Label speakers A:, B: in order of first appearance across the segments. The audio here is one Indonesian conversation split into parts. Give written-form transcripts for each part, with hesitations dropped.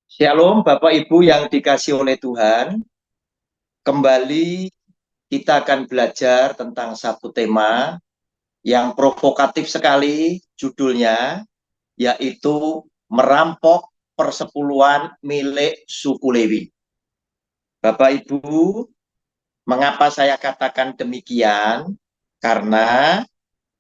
A: Shalom Bapak Ibu yang dikasih oleh Tuhan. Kembali kita akan belajar tentang satu tema yang provokatif sekali judulnya, yaitu merampok persepuluhan milik suku Lewi. Bapak Ibu, mengapa saya katakan demikian? Karena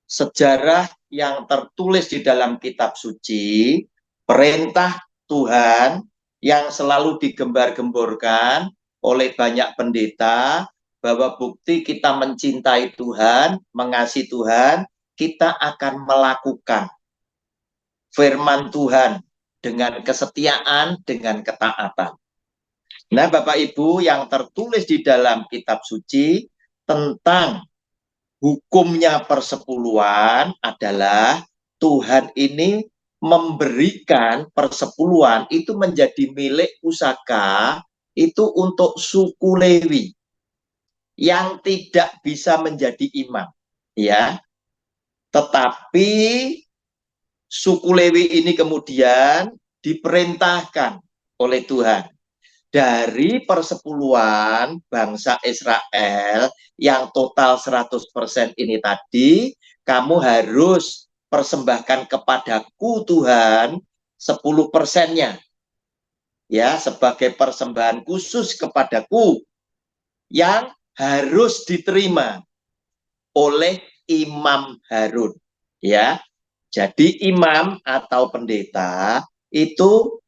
A: sejarah yang tertulis di dalam kitab suci, perintah Tuhan yang selalu digembar-gemborkan oleh banyak pendeta, bahwa bukti kita mencintai Tuhan, mengasihi Tuhan, kita akan melakukan firman Tuhan dengan kesetiaan, dengan ketaatan. Nah, Bapak Ibu, yang tertulis di dalam kitab suci tentang hukumnya persepuluhan adalah Tuhan ini memberikan persepuluhan itu menjadi milik pusaka itu untuk suku Lewi yang tidak bisa menjadi imam, ya. Tetapi suku Lewi ini kemudian diperintahkan oleh Tuhan dari persepuluhan bangsa Israel yang total 100% ini tadi, kamu harus persembahkan kepadaku Tuhan 10%-nya. Ya, sebagai persembahan khusus kepadaku yang harus diterima oleh Imam Harun. Ya. Jadi imam atau pendeta itu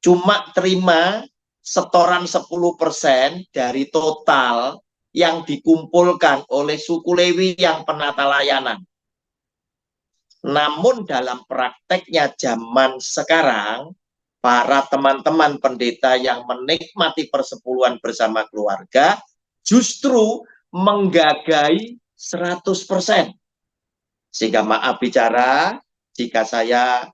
A: cuma terima setoran 10% dari total yang dikumpulkan oleh suku Lewi yang penata layanan. Namun dalam prakteknya zaman sekarang, para teman-teman pendeta yang menikmati persepuluhan bersama keluarga justru menggagai 100%. Sehingga maaf bicara, jika saya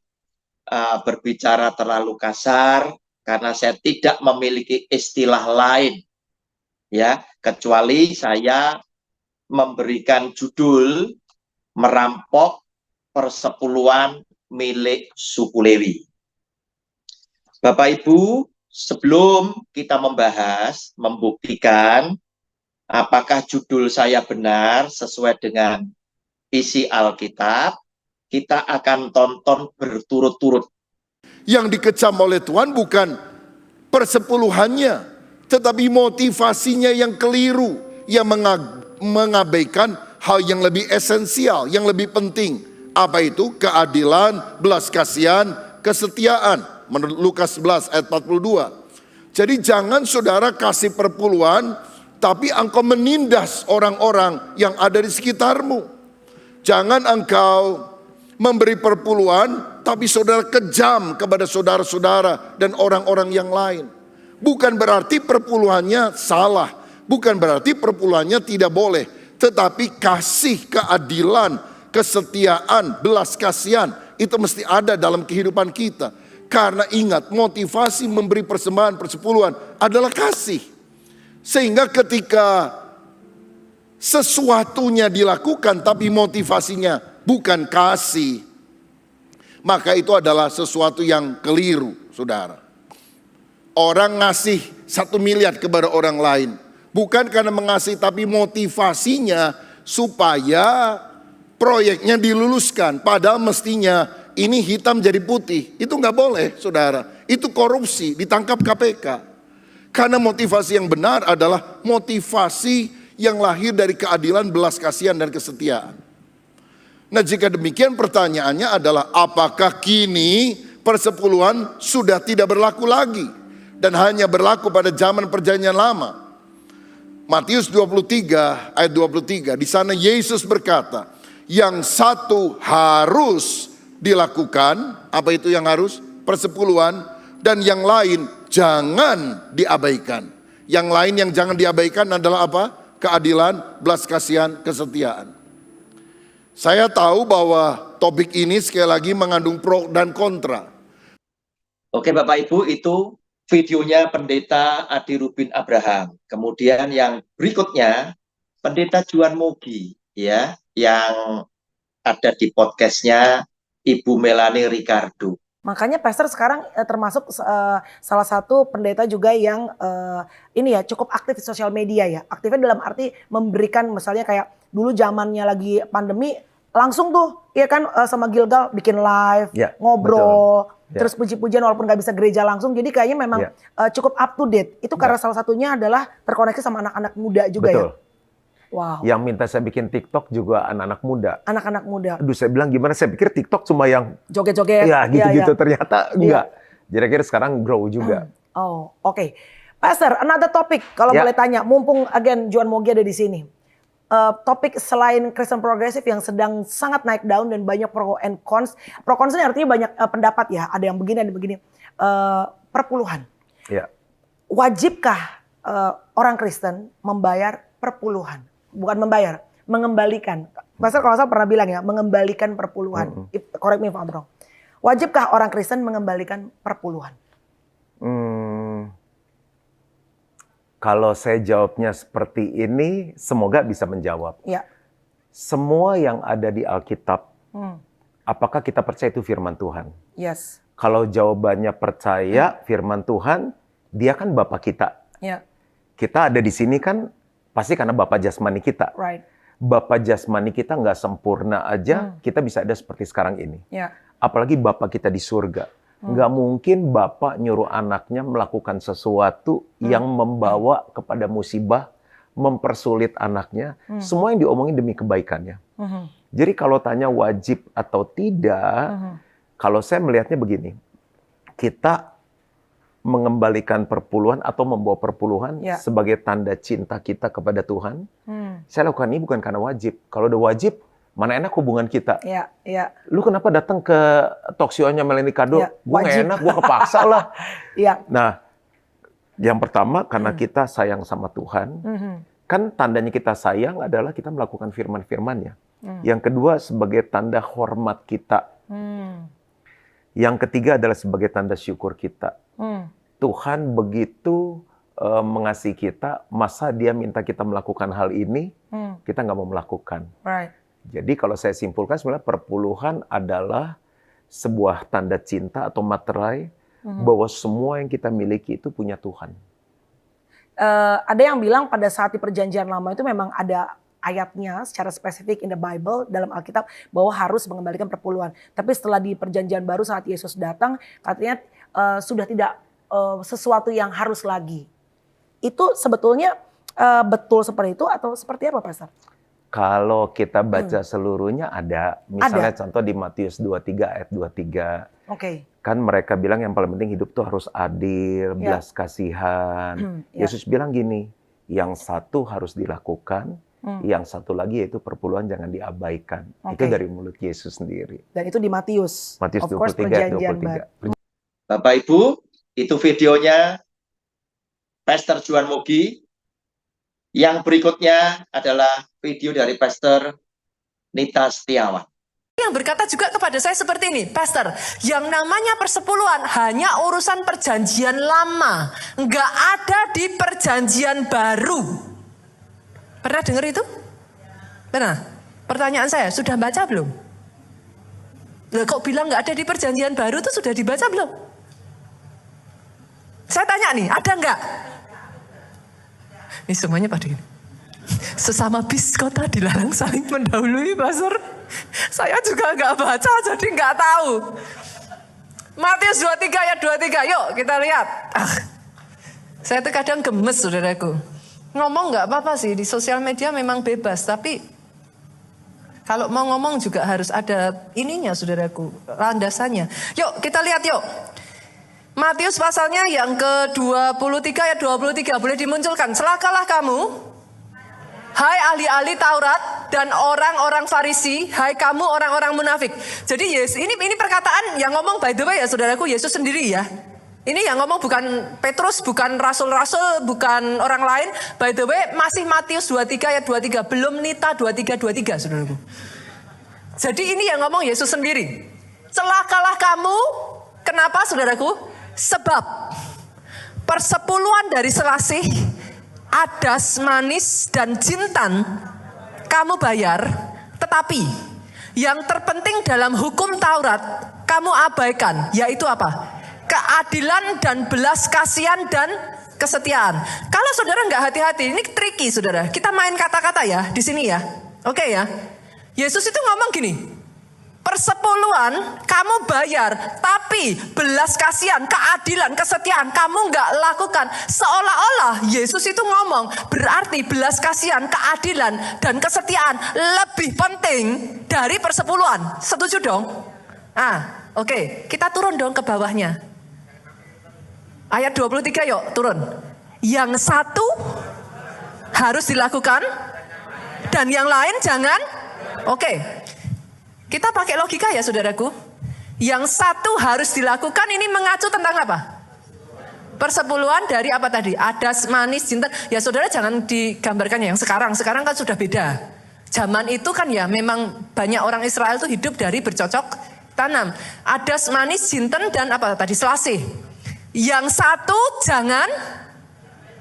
A: berbicara terlalu kasar, karena saya tidak memiliki istilah lain, ya, kecuali saya memberikan judul merampok persepuluhan milik suku Lewi. Bapak Ibu, sebelum kita membahas, membuktikan apakah judul saya benar sesuai dengan isi Alkitab, kita akan tonton berturut-turut.
B: Yang dikecam oleh Tuhan bukan persepuluhannya, tetapi motivasinya yang keliru, yang mengabaikan hal yang lebih esensial, yang lebih penting. Apa itu? Keadilan, belas kasihan, kesetiaan. Menurut Lukas 11 ayat 42. Jadi jangan saudara kasih perpuluhan, tapi engkau menindas orang-orang yang ada di sekitarmu. Jangan engkau memberi perpuluhan, tapi saudara kejam kepada saudara-saudara dan orang-orang yang lain. Bukan berarti perpuluhannya salah, bukan berarti perpuluhannya tidak boleh, tetapi kasih, keadilan, kesetiaan, belas kasihan itu mesti ada dalam kehidupan kita. Karena ingat, motivasi memberi persembahan persepuluhan adalah kasih. Sehingga ketika sesuatunya dilakukan tapi motivasinya bukan kasih, maka itu adalah sesuatu yang keliru, saudara. Orang ngasih 1 miliar kepada orang lain, bukan karena mengasihi, tapi motivasinya supaya proyeknya diluluskan. Padahal mestinya ini hitam jadi putih. Itu nggak boleh, saudara. Itu korupsi, ditangkap KPK. Karena motivasi yang benar adalah motivasi yang lahir dari keadilan, belas kasihan, dan kesetiaan. Nah, jika demikian pertanyaannya adalah apakah kini persepuluhan sudah tidak berlaku lagi dan hanya berlaku pada zaman perjanjian lama? Matius 23 ayat 23, di sana Yesus berkata, yang satu harus dilakukan, apa itu yang harus? Persepuluhan, dan yang lain jangan diabaikan. Yang lain yang jangan diabaikan adalah apa? Keadilan, belas kasihan, kesetiaan. Saya tahu bahwa topik ini sekali lagi mengandung pro dan kontra.
A: Oke Bapak Ibu, itu videonya Pendeta Adi Rubin Abraham. Kemudian yang berikutnya Pendeta Juan Mogi, ya, yang ada di podcastnya Ibu Melanie Ricardo.
C: Makanya pastor sekarang termasuk salah satu pendeta juga yang ini ya cukup aktif di sosial media ya. Aktifnya dalam arti memberikan misalnya kayak dulu zamannya lagi pandemi langsung tuh ya kan sama Gilgal bikin live, ngobrol, terus puji-pujian walaupun gak bisa gereja langsung. Jadi kayaknya memang cukup up to date. Itu karena salah satunya adalah terkoneksi sama anak-anak muda juga ya. Wow.
D: Yang minta saya bikin TikTok juga anak-anak muda.
C: Anak-anak muda.
D: Aduh, saya bilang gimana? Saya pikir TikTok cuma yang
C: joget-joget.
D: Ya gitu-gitu, ternyata enggak. Jadi akhirnya sekarang grow juga.
C: Oh, oke. Pastor, another topic kalau boleh tanya, mumpung again Juan Mogi ada di sini. Topik selain Kristen progresif yang sedang sangat naik daun dan banyak pro and cons. Pro cons ini artinya banyak pendapat ya. Ada yang begini, ada yang begini. Perpuluhan.
D: Ya.
C: Wajibkah orang Kristen membayar perpuluhan? Bukan membayar, mengembalikan. Pastor kalau saya pernah bilang ya, mengembalikan perpuluhan. Correct me if I'm wrong. Wajibkah orang Kristen mengembalikan perpuluhan?
D: Kalau saya jawabnya seperti ini, semoga bisa menjawab.
C: Ya.
D: Semua yang ada di Alkitab, apakah kita percaya itu firman Tuhan?
C: Yes.
D: Kalau jawabannya percaya firman Tuhan, dia kan Bapa kita.
C: Ya.
D: Kita ada di sini kan pasti karena Bapa jasmani kita.
C: Right.
D: Bapa jasmani kita nggak sempurna aja, kita bisa ada seperti sekarang ini.
C: Ya.
D: Apalagi Bapa kita di surga. Nggak mungkin Bapak nyuruh anaknya melakukan sesuatu yang membawa kepada musibah, mempersulit anaknya. Semua yang diomongin demi kebaikannya. Jadi kalau tanya wajib atau tidak, kalau saya melihatnya begini. Kita mengembalikan perpuluhan atau membawa perpuluhan sebagai tanda cinta kita kepada Tuhan. Saya lakukan ini bukan karena wajib. Kalau udah wajib, mana enak hubungan kita. Lu kenapa datang ke talk show-nya Melanie Kado? Gue gak enak, gue kepaksa lah. Nah, yang pertama karena kita sayang sama Tuhan. Kan tandanya kita sayang adalah kita melakukan firman-firman-Nya. Yang kedua sebagai tanda hormat kita. Yang ketiga adalah sebagai tanda syukur kita. Tuhan begitu mengasihi kita, masa Dia minta kita melakukan hal ini, kita nggak mau melakukan.
C: Right.
D: Jadi kalau saya simpulkan sebenarnya perpuluhan adalah sebuah tanda cinta atau materai bahwa semua yang kita miliki itu punya Tuhan.
C: Ada yang bilang pada saat di perjanjian lama itu memang ada ayatnya secara spesifik in the Bible dalam Alkitab bahwa harus mengembalikan perpuluhan. Tapi setelah di perjanjian baru saat Yesus datang katanya sudah tidak sesuatu yang harus lagi. Itu sebetulnya betul seperti itu atau seperti apa Pastor?
D: Kalau kita baca seluruhnya ada. Misalnya contoh di Matius 23 ayat 23. Kan mereka bilang yang paling penting hidup tuh harus adil, belas kasihan. Yesus bilang gini, yang satu harus dilakukan, yang satu lagi yaitu perpuluhan jangan diabaikan. Itu dari mulut Yesus sendiri.
C: Dan itu di Matius.
D: Matius 23 ayat 23.
A: Bapak Ibu, itu videonya Pastor Juan Mogi. Yang berikutnya adalah video dari Pastor Nita Setiawan.
E: Yang berkata juga kepada saya seperti ini, Pastor, yang namanya persepuluhan hanya urusan perjanjian lama, nggak ada di perjanjian baru. Pernah dengar itu? Pernah? Pertanyaan saya, sudah baca belum? Loh, kok bilang nggak ada di perjanjian baru itu sudah dibaca belum? Saya tanya nih, ada nggak? Ini semuanya pada ini. Sesama biskota dilarang saling mendahului, Pastor. Saya juga nggak baca, jadi nggak tahu. Matius 23 ayat 23, yuk kita lihat. Saya tuh kadang gemes, saudaraku. Ngomong nggak apa-apa sih, di sosial media memang bebas, tapi kalau mau ngomong juga harus ada ininya, saudaraku, landasannya. Yuk kita lihat yuk. Matius pasalnya yang ke-23 ayat 23, boleh dimunculkan. Celakalah kamu, hai ahli-ahli Taurat dan orang-orang Farisi, hai kamu orang-orang munafik. Jadi Yesus ini perkataan yang ngomong, by the way ya saudaraku, Yesus sendiri ya. Ini yang ngomong bukan Petrus, bukan rasul-rasul, bukan orang lain. By the way, masih Matius 23 ayat 23, belum Nita 23 saudaraku. Jadi ini yang ngomong Yesus sendiri. Celakalah kamu, kenapa saudaraku? Sebab persepuluhan dari selasih, adas, manis, dan jintan kamu bayar, tetapi Yang terpenting dalam hukum Taurat, kamu abaikan, yaitu apa? Keadilan dan belas kasihan dan kesetiaan. Kalau saudara nggak hati-hati, ini tricky saudara. Kita main kata-kata ya di sini ya. Oke ya. Yesus itu ngomong gini, persepuluhan kamu bayar, tapi belas kasihan, keadilan, kesetiaan kamu nggak lakukan. Seolah-olah Yesus itu ngomong, berarti belas kasihan, keadilan, dan kesetiaan lebih penting dari persepuluhan. Setuju dong? Oke, kita turun dong ke bawahnya. Ayat 23 yuk, turun. Yang satu harus dilakukan, dan yang lain jangan. Oke. Kita pakai logika ya saudaraku. Yang satu harus dilakukan ini mengacu tentang apa? Persepuluhan dari apa tadi? Adas, manis, jinten. Ya saudara jangan digambarkan yang sekarang. Sekarang kan sudah beda. Zaman itu kan ya memang banyak orang Israel itu hidup dari bercocok tanam. Adas, manis, jinten, dan apa tadi? Selasih. Yang satu jangan,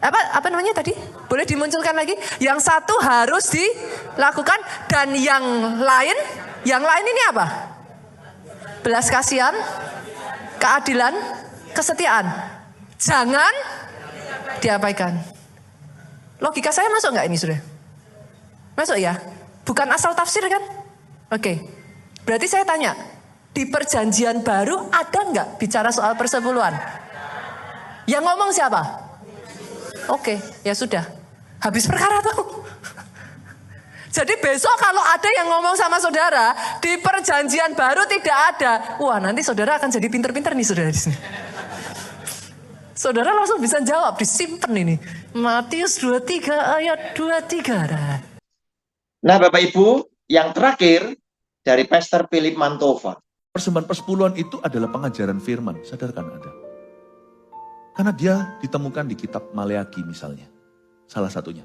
E: apa namanya tadi? Boleh dimunculkan lagi? Yang satu harus dilakukan dan yang lain ini apa? Belas kasihan, keadilan, kesetiaan. Jangan diabaikan. Logika saya masuk nggak ini sudah? Masuk ya? Bukan asal tafsir kan? Oke. Berarti saya tanya, di perjanjian baru ada nggak bicara soal persepuluhan? Yang ngomong siapa? Oke, ya sudah. Habis perkara tuh. Jadi besok kalau ada yang ngomong sama saudara, di perjanjian baru tidak ada. Wah, nanti saudara akan jadi pinter-pinter nih saudara di sini. Saudara langsung bisa jawab, disimpan ini. Matius 23 ayat 23.
A: Nah Bapak Ibu, yang terakhir dari Pastor Philip Mantova.
F: Persembahan persepuluhan itu adalah pengajaran firman, sadarkan Anda. Karena dia ditemukan di kitab Maleaki misalnya, salah satunya.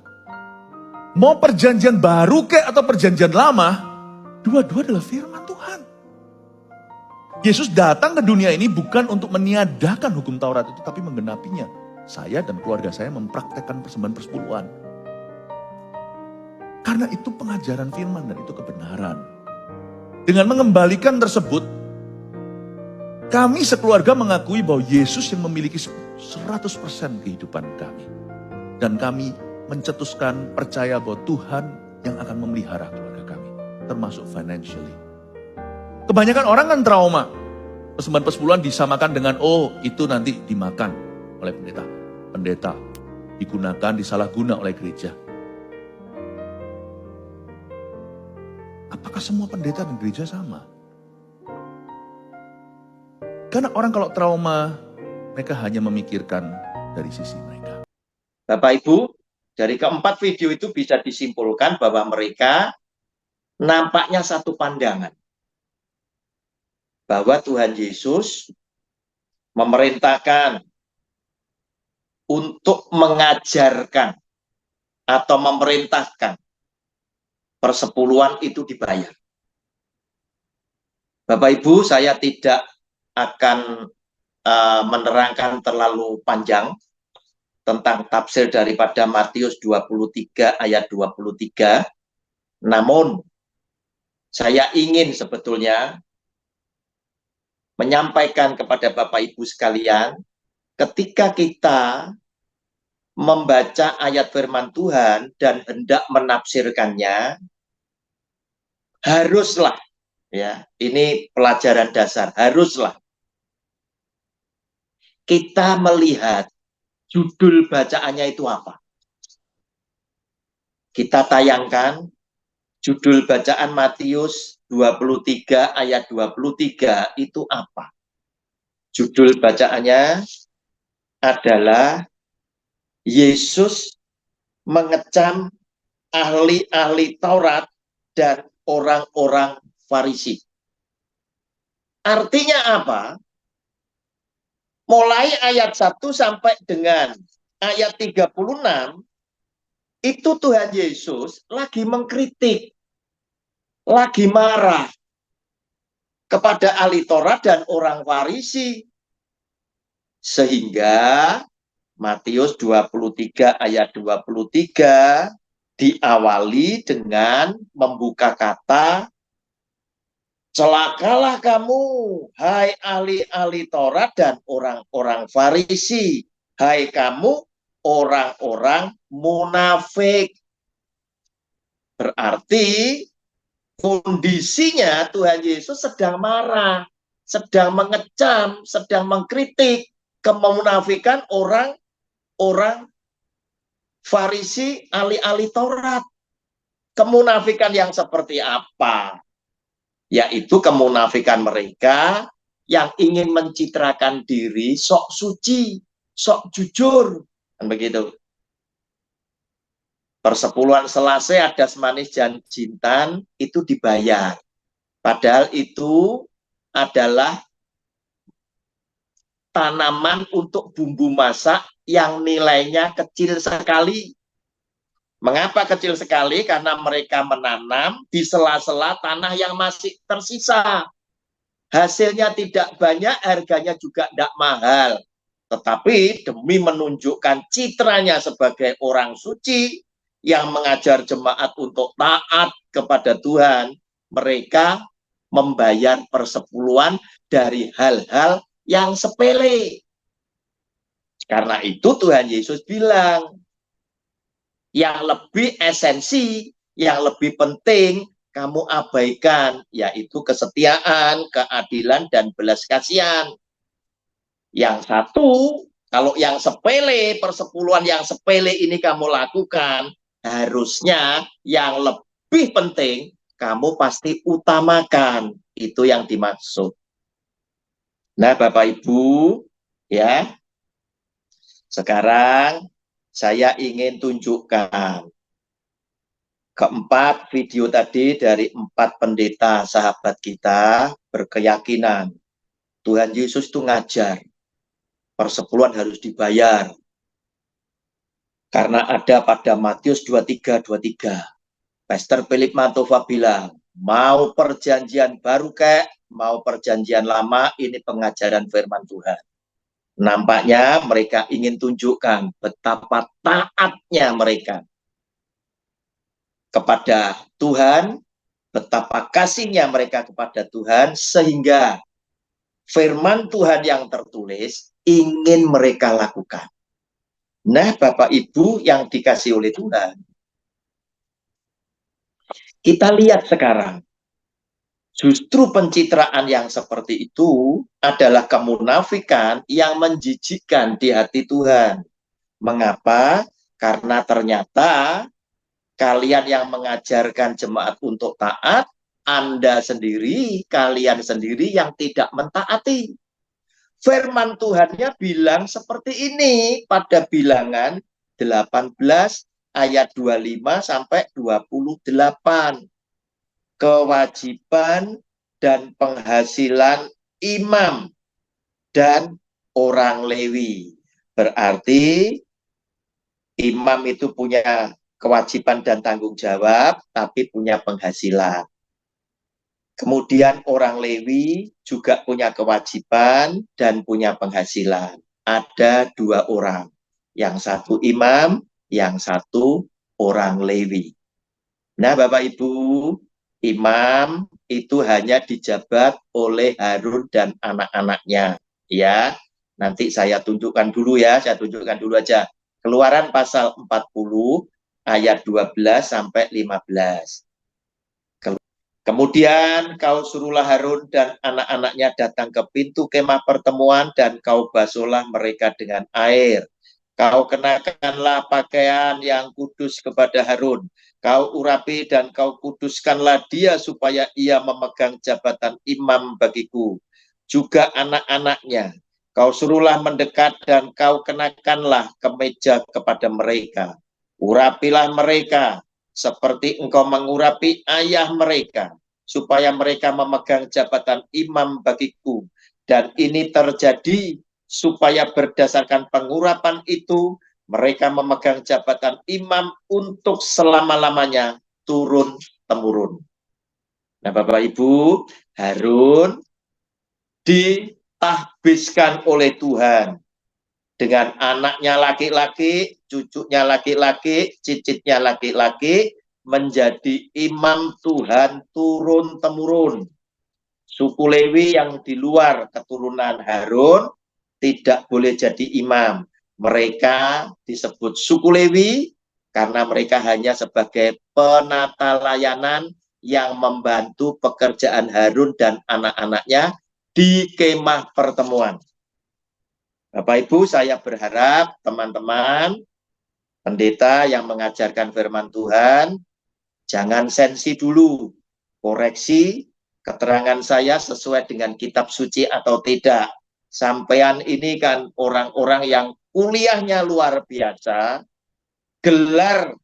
F: Mau perjanjian baru kek atau perjanjian lama, dua-dua adalah firman Tuhan. Yesus datang ke dunia ini bukan untuk meniadakan hukum Taurat itu, tapi menggenapinya. Saya dan keluarga saya mempraktekkan persembahan persepuluhan. Karena itu pengajaran firman dan itu kebenaran. Dengan mengembalikan tersebut, kami sekeluarga mengakui bahwa Yesus yang memiliki 100% kehidupan kami. Dan kami mencetuskan percaya bahwa Tuhan yang akan memelihara keluarga kami. Termasuk financially. Kebanyakan orang kan trauma. Persembahan persepuluhan disamakan dengan, oh itu nanti dimakan oleh pendeta. Pendeta digunakan, disalahguna oleh gereja. Apakah semua pendeta dan gereja sama? Karena orang kalau trauma, mereka hanya memikirkan dari sisi mereka.
A: Bapak Ibu, dari keempat video itu bisa disimpulkan bahwa mereka nampaknya satu pandangan. Bahwa Tuhan Yesus memerintahkan untuk mengajarkan atau memerintahkan persepuluhan itu dibayar. Bapak Ibu, saya tidak akan menerangkan terlalu panjang tentang tafsir daripada Matius 23 ayat 23. Namun, saya ingin sebetulnya menyampaikan kepada Bapak Ibu sekalian, ketika kita membaca ayat firman Tuhan dan hendak menafsirkannya, haruslah, ya, ini pelajaran dasar, haruslah kita melihat judul bacaannya itu apa. Kita tayangkan judul bacaan Matius 23 ayat 23 itu apa. Judul bacaannya adalah Yesus mengecam ahli-ahli Taurat dan orang-orang Farisi. Artinya apa? Mulai ayat 1 sampai dengan ayat 36, itu Tuhan Yesus lagi mengkritik, lagi marah kepada ahli Taurat dan orang Farisi. Sehingga Matius 23 ayat 23 diawali dengan membuka kata celakalah kamu, hai ahli-ahli Taurat dan orang-orang Farisi, hai kamu orang-orang munafik. Berarti kondisinya Tuhan Yesus sedang marah, sedang mengecam, sedang mengkritik kemunafikan orang-orang Farisi, ahli-ahli Taurat. Kemunafikan yang seperti apa? Yaitu kemunafikan mereka yang ingin mencitrakan diri sok suci, sok jujur, kan begitu. Persepuluhan selase adas manis dan jintan itu dibayar. Padahal itu adalah tanaman untuk bumbu masak yang nilainya kecil sekali. Mengapa kecil sekali? Karena mereka menanam di sela-sela tanah yang masih tersisa. Hasilnya tidak banyak, harganya juga tidak mahal. Tetapi demi menunjukkan citranya sebagai orang suci yang mengajar jemaat untuk taat kepada Tuhan, mereka membayar persepuluhan dari hal-hal yang sepele. Karena itu Tuhan Yesus bilang, yang lebih esensi, yang lebih penting kamu abaikan, yaitu kesetiaan, keadilan, dan belas kasihan. Yang satu, kalau yang sepele, persepuluhan yang sepele ini kamu lakukan, harusnya yang lebih penting kamu pasti utamakan. Itu yang dimaksud. Nah, Bapak Ibu, ya, sekarang saya ingin tunjukkan keempat video tadi dari 4 pendeta sahabat kita berkeyakinan Tuhan Yesus itu ngajar persepuluhan harus dibayar karena ada pada Matius 23:23. Pastor Philip Mantova bilang, mau perjanjian baru kek, mau perjanjian lama, ini pengajaran firman Tuhan. Nampaknya mereka ingin tunjukkan betapa taatnya mereka kepada Tuhan, betapa kasihnya mereka kepada Tuhan, sehingga firman Tuhan yang tertulis ingin mereka lakukan. Nah, Bapak Ibu yang dikasih oleh Tuhan, kita lihat sekarang, justru pencitraan yang seperti itu adalah kemunafikan yang menjijikkan di hati Tuhan. Mengapa? Karena ternyata kalian yang mengajarkan jemaat untuk taat, Anda sendiri, kalian sendiri yang tidak mentaati. Firman Tuhannya bilang seperti ini pada Bilangan 18 ayat 25 sampai 28. Kewajiban dan penghasilan imam dan orang Lewi. Berarti imam itu punya kewajiban dan tanggung jawab, tapi punya penghasilan. Kemudian orang Lewi juga punya kewajiban dan punya penghasilan. Ada 2 orang. Yang satu imam, yang satu orang Lewi. Nah, Bapak Ibu, imam itu hanya dijabat oleh Harun dan anak-anaknya. Ya, nanti saya tunjukkan dulu ya, saya tunjukkan dulu aja. Keluaran pasal 40 ayat 12 sampai 15. Kemudian kau suruhlah Harun dan anak-anaknya datang ke pintu kemah pertemuan dan kau basuhlah mereka dengan air. Kau kenakanlah pakaian yang kudus kepada Harun. Kau urapi dan kau kuduskanlah dia supaya ia memegang jabatan imam bagiku. Juga anak-anaknya. Kau suruhlah mendekat dan kau kenakanlah kemeja kepada mereka. Urapilah mereka seperti engkau mengurapi ayah mereka, supaya mereka memegang jabatan imam bagiku. Dan ini terjadi supaya berdasarkan pengurapan itu, mereka memegang jabatan imam untuk selama-lamanya turun-temurun. Nah, Bapak Ibu, Harun ditahbiskan oleh Tuhan dengan anaknya laki-laki, cucunya laki-laki, cicitnya laki-laki, menjadi imam Tuhan turun-temurun. Suku Lewi yang di luar keturunan Harun tidak boleh jadi imam. Mereka disebut suku Lewi karena mereka hanya sebagai penata layanan yang membantu pekerjaan Harun dan anak-anaknya di kemah pertemuan. Bapak Ibu, saya berharap teman-teman pendeta yang mengajarkan firman Tuhan, jangan sensi dulu, koreksi keterangan saya sesuai dengan kitab suci atau tidak. Sampean ini kan orang-orang yang kuliahnya luar biasa, gelar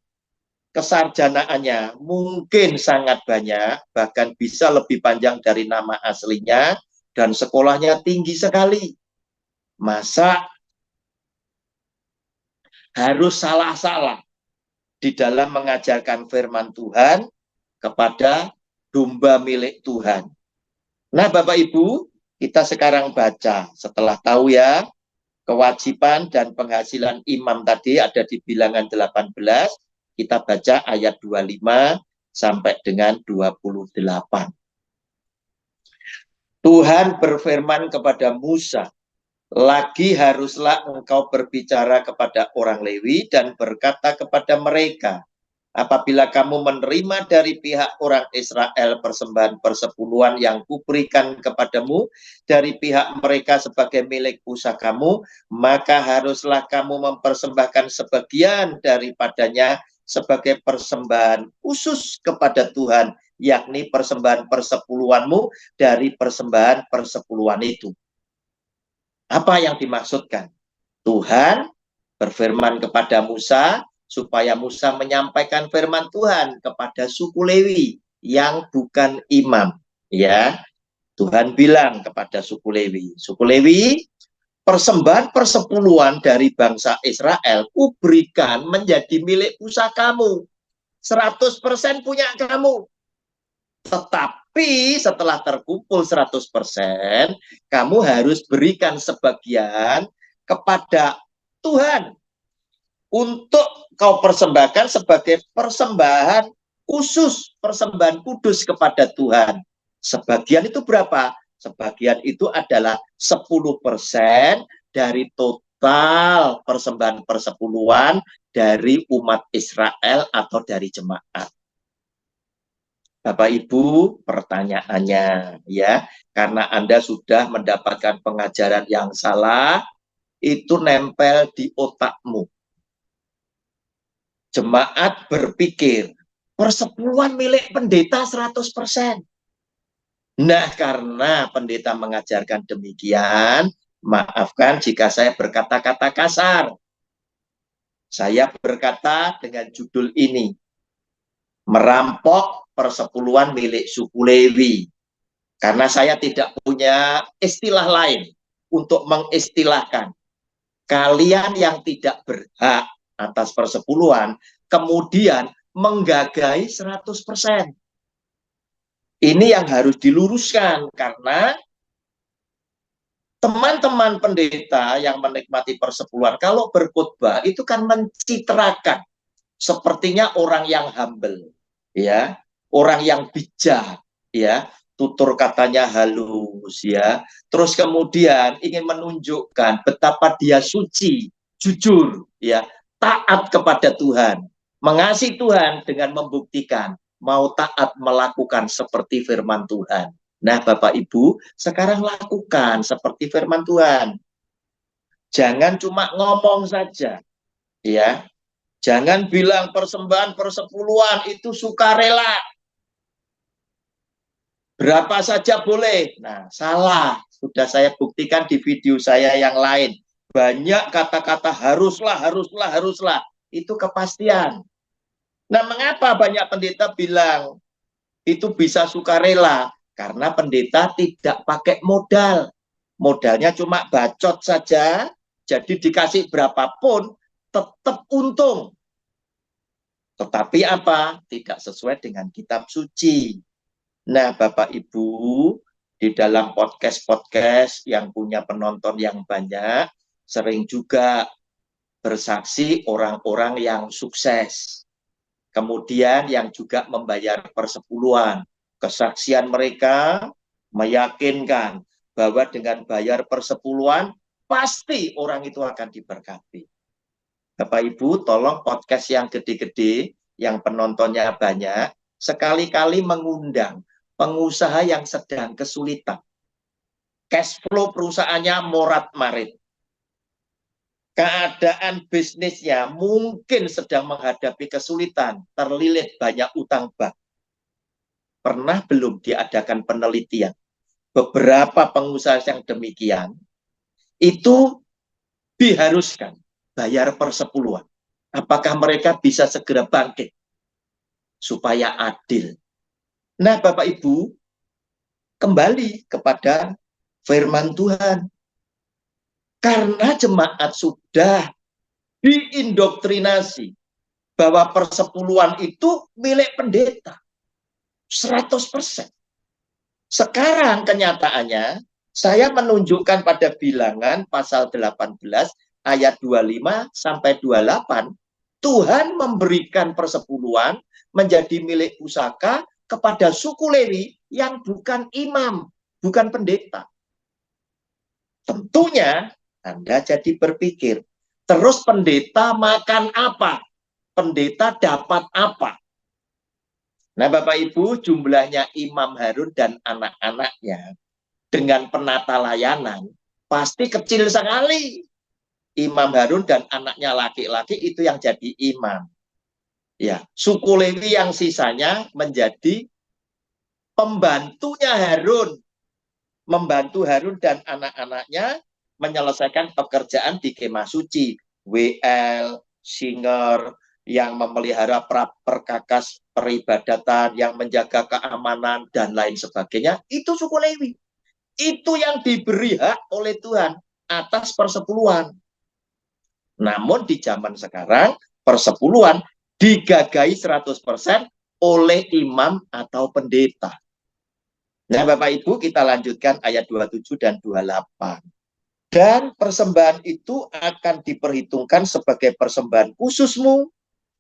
A: kesarjanaannya mungkin sangat banyak, bahkan bisa lebih panjang dari nama aslinya, dan sekolahnya tinggi sekali. Masa harus salah-salah di dalam mengajarkan firman Tuhan kepada domba milik Tuhan? Nah, Bapak Ibu, kita sekarang baca setelah tahu ya kewajiban dan penghasilan imam tadi ada di Bilangan 18, kita baca ayat 25 sampai dengan 28. Tuhan berfirman kepada Musa, lagi haruslah engkau berbicara kepada orang Lewi dan berkata kepada mereka, apabila kamu menerima dari pihak orang Israel persembahan persepuluhan yang kuberikan kepadamu dari pihak mereka sebagai milik pusakamu, maka haruslah kamu mempersembahkan sebagian daripadanya sebagai persembahan khusus kepada Tuhan, yakni persembahan persepuluhanmu dari persembahan persepuluhan itu. Apa yang dimaksudkan? Tuhan berfirman kepada Musa supaya Musa menyampaikan firman Tuhan kepada suku Lewi yang bukan imam, ya. Tuhan bilang kepada suku Lewi, persembahan persepuluhan dari bangsa Israel kuberikan menjadi milik pusakamu, 100% punya kamu. Tetapi setelah terkumpul 100%, kamu harus berikan sebagian kepada Tuhan untuk kau persembahkan sebagai persembahan khusus, persembahan kudus kepada Tuhan. Sebagian itu berapa? Sebagian itu adalah 10% dari total persembahan persepuluhan dari umat Israel atau dari jemaat. Bapak Ibu, pertanyaannya ya, karena Anda sudah mendapatkan pengajaran yang salah, itu nempel di otakmu. Jemaat berpikir, persepuluhan milik pendeta 100%. Nah, karena pendeta mengajarkan demikian, maafkan jika saya berkata-kata kasar. Saya berkata dengan judul ini, merampok persepuluhan milik suku Lewi. Karena saya tidak punya istilah lain untuk mengistilahkan kalian yang tidak berhak atas persepuluhan, kemudian menggagahi 100%. Ini yang harus diluruskan, karena teman-teman pendeta yang menikmati persepuluhan, kalau berkhotbah itu kan mencitrakan sepertinya orang yang humble, ya, orang yang bijak, ya, tutur katanya halus, ya, terus kemudian ingin menunjukkan betapa dia suci, jujur, ya, taat kepada Tuhan, mengasihi Tuhan dengan membuktikan mau taat melakukan seperti firman Tuhan. Nah, Bapak Ibu, sekarang lakukan seperti firman Tuhan. Jangan cuma ngomong saja, ya. Jangan bilang persembahan persepuluhan itu sukarela. Berapa saja boleh. Nah, salah. Sudah saya buktikan di video saya yang lain. Banyak kata-kata haruslah, haruslah, haruslah. Itu kepastian. Nah, mengapa banyak pendeta bilang itu bisa sukarela? Karena pendeta tidak pakai modal. Modalnya cuma bacot saja. Jadi dikasih berapapun tetap untung. Tetapi apa? Tidak sesuai dengan kitab suci. Nah, Bapak Ibu, di dalam podcast-podcast yang punya penonton yang banyak, sering juga bersaksi orang-orang yang sukses. Kemudian yang juga membayar persepuluhan. Kesaksian mereka meyakinkan bahwa dengan bayar persepuluhan, pasti orang itu akan diberkati. Bapak Ibu, tolong podcast yang gede-gede, yang penontonnya banyak, sekali-kali mengundang pengusaha yang sedang kesulitan. Cash flow perusahaannya morat-marit. Keadaan bisnisnya mungkin sedang menghadapi kesulitan, terlilit banyak utang bank. Pernah belum diadakan penelitian? Beberapa pengusaha yang demikian, itu diharuskan bayar persepuluhan. Apakah mereka bisa segera bangkit? Supaya adil. Nah, Bapak Ibu, kembali kepada firman Tuhan. Karena jemaat sudah diindoktrinasi bahwa persepuluhan itu milik pendeta. 100%. Sekarang kenyataannya, saya menunjukkan pada bilangan pasal 18 ayat 25 sampai 28, Tuhan memberikan persepuluhan menjadi milik pusaka kepada suku Lewi yang bukan imam, bukan pendeta. Tentunya Anda jadi berpikir, terus pendeta makan apa? Pendeta dapat apa? Nah, Bapak Ibu, jumlahnya Imam Harun dan anak-anaknya dengan penata layanan pasti kecil sekali. Imam Harun dan anaknya laki-laki itu yang jadi imam. Ya, suku Lewi yang sisanya menjadi pembantunya Harun, membantu Harun dan anak-anaknya menyelesaikan pekerjaan di kemah suci, WL, singer, yang memelihara perkakas peribadatan, yang menjaga keamanan, dan lain sebagainya, itu suku Lewi. Itu yang diberi hak oleh Tuhan atas persepuluhan. Namun di zaman sekarang, persepuluhan digagai 100% oleh imam atau pendeta. Nah, Bapak Ibu, kita lanjutkan ayat 27 dan 28. Dan persembahan itu akan diperhitungkan sebagai persembahan khususmu,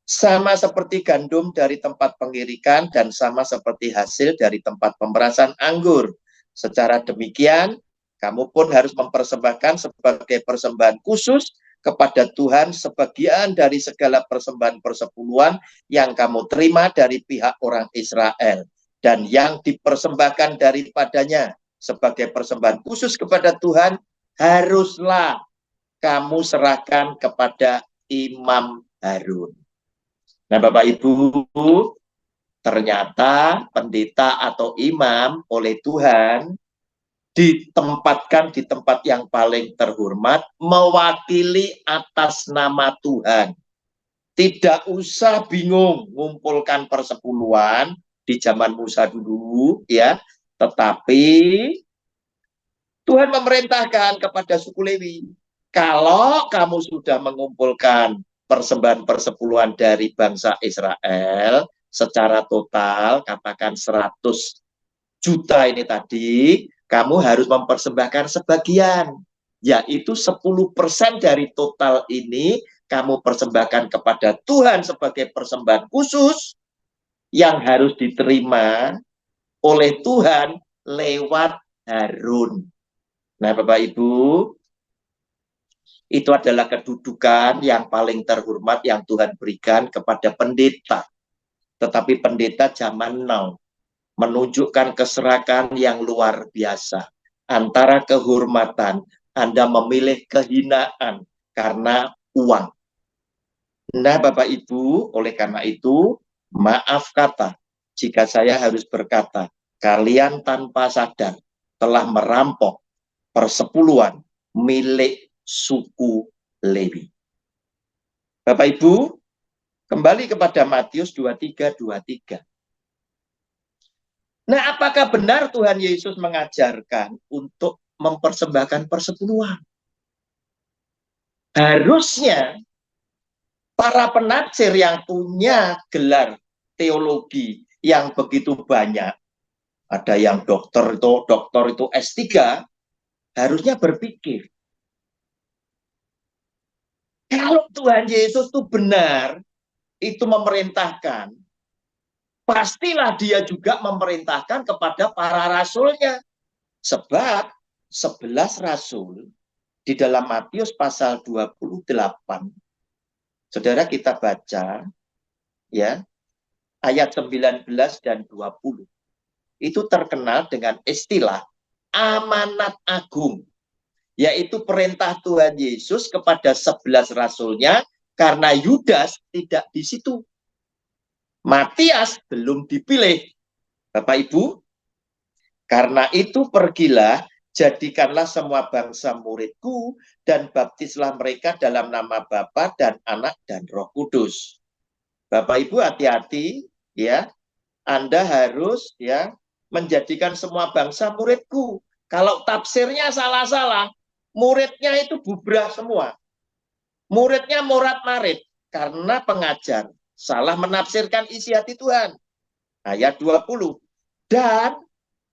A: sama seperti gandum dari tempat pengirikan dan sama seperti hasil dari tempat pemerasan anggur. Secara demikian, kamu pun harus mempersembahkan sebagai persembahan khusus kepada Tuhan sebagian dari segala persembahan persepuluhan yang kamu terima dari pihak orang Israel. Dan yang dipersembahkan daripadanya sebagai persembahan khusus kepada Tuhan, haruslah kamu serahkan kepada Imam Harun. Nah, Bapak Ibu, ternyata pendeta atau imam oleh Tuhan ditempatkan di tempat yang paling terhormat, mewakili atas nama Tuhan. Tidak usah bingung mengumpulkan persepuluhan di zaman Musa dulu, ya. Tetapi Tuhan memerintahkan kepada suku Lewi, kalau kamu sudah mengumpulkan persembahan persepuluhan dari bangsa Israel secara total, katakan 100 juta ini tadi, kamu harus mempersembahkan sebagian, yaitu 10% dari total ini kamu persembahkan kepada Tuhan sebagai persembahan khusus yang harus diterima oleh Tuhan lewat Harun. Nah, Bapak Ibu, itu adalah kedudukan yang paling terhormat yang Tuhan berikan kepada pendeta. Tetapi pendeta zaman now menunjukkan keserakan yang luar biasa. Antara kehormatan, Anda memilih kehinaan karena uang. Nah, Bapak Ibu, oleh karena itu, maaf kata, jika saya harus berkata, kalian tanpa sadar telah merampok persepuluhan milik suku Lewi. Bapak Ibu, kembali kepada Matius 23:23. Nah, apakah benar Tuhan Yesus mengajarkan untuk mempersembahkan persepuluhan? Harusnya para penafsir yang punya gelar teologi yang begitu banyak, ada yang doktor itu S3, harusnya berpikir, kalau Tuhan Yesus itu benar, itu memerintahkan, pastilah dia juga memerintahkan kepada para rasulnya Sebab 11 rasul di dalam Matius pasal 28, saudara kita baca ya, ayat 19 dan 20. Itu terkenal dengan istilah amanat agung, yaitu perintah Tuhan Yesus kepada 11 rasulnya, karena Yudas tidak di situ. Matias belum dipilih. Bapak Ibu, karena itu pergilah, jadikanlah semua bangsa muridku, dan baptislah mereka dalam nama Bapa dan Anak dan Roh Kudus. Bapak Ibu hati-hati ya, Anda harus ya menjadikan semua bangsa muridku. Kalau tafsirnya salah-salah, muridnya itu bubrah semua. Muridnya morat-marit karena pengajar salah menafsirkan isi hati Tuhan. Ayat 20. Dan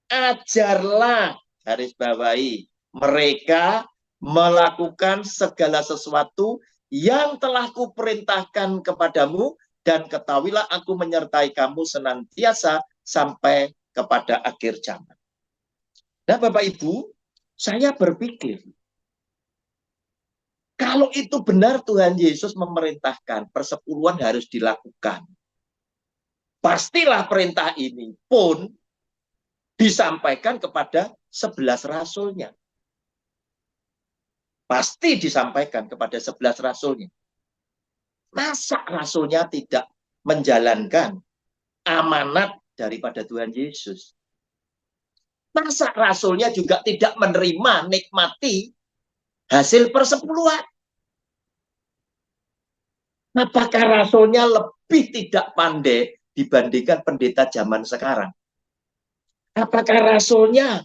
A: ajarlah, garis bawahi, mereka melakukan segala sesuatu yang telah kuperintahkan kepadamu, dan ketahuilah aku menyertai kamu senantiasa sampai kepada akhir zaman. Nah Bapak Ibu, saya berpikir, kalau itu benar Tuhan Yesus memerintahkan persepuluhan harus dilakukan, pastilah perintah ini pun disampaikan kepada 11 rasulnya. Pasti disampaikan kepada 11 rasulnya. Masa rasulnya tidak menjalankan amanat daripada Tuhan Yesus? Masa rasulnya juga tidak menerima, nikmati hasil persepuluhan? Apakah rasulnya lebih tidak pandai dibandingkan pendeta zaman sekarang? Apakah rasulnya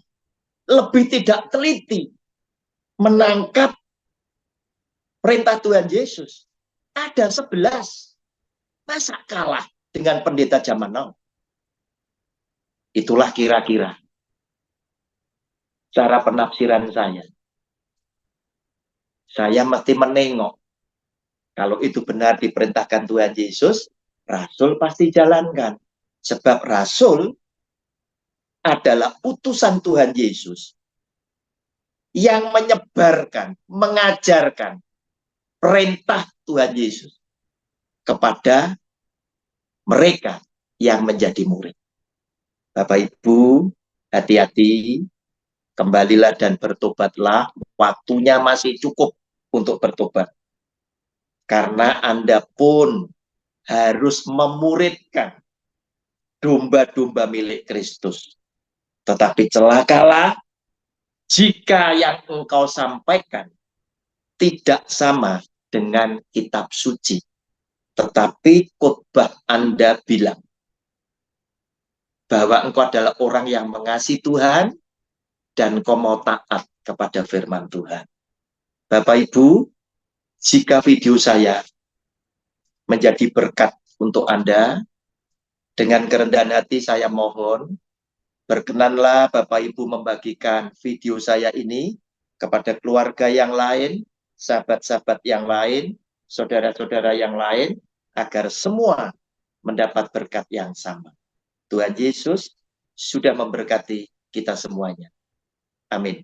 A: lebih tidak teliti menangkap perintah Tuhan Yesus? Ada 11. Masa kalah dengan pendeta zaman now? Itulah kira-kira cara penafsiran saya. Saya mesti menengok. Kalau itu benar diperintahkan Tuhan Yesus, rasul pasti jalankan. Sebab rasul adalah utusan Tuhan Yesus yang menyebarkan, mengajarkan perintah Tuhan Yesus kepada mereka yang menjadi murid. Bapak Ibu, hati-hati, kembalilah dan bertobatlah, waktunya masih cukup untuk bertobat. Karena Anda pun harus memuridkan domba-domba milik Kristus. Tetapi celakalah jika yang engkau sampaikan tidak sama dengan kitab suci. Tetapi khotbah Anda bilang bahwa engkau adalah orang yang mengasihi Tuhan dan engkau mau taat kepada firman Tuhan. Bapak Ibu, jika video saya menjadi berkat untuk Anda, dengan kerendahan hati saya mohon, berkenanlah Bapak Ibu membagikan video saya ini kepada keluarga yang lain, sahabat-sahabat yang lain, saudara-saudara yang lain, agar semua mendapat berkat yang sama. Tuhan Yesus sudah memberkati kita semuanya. Amin.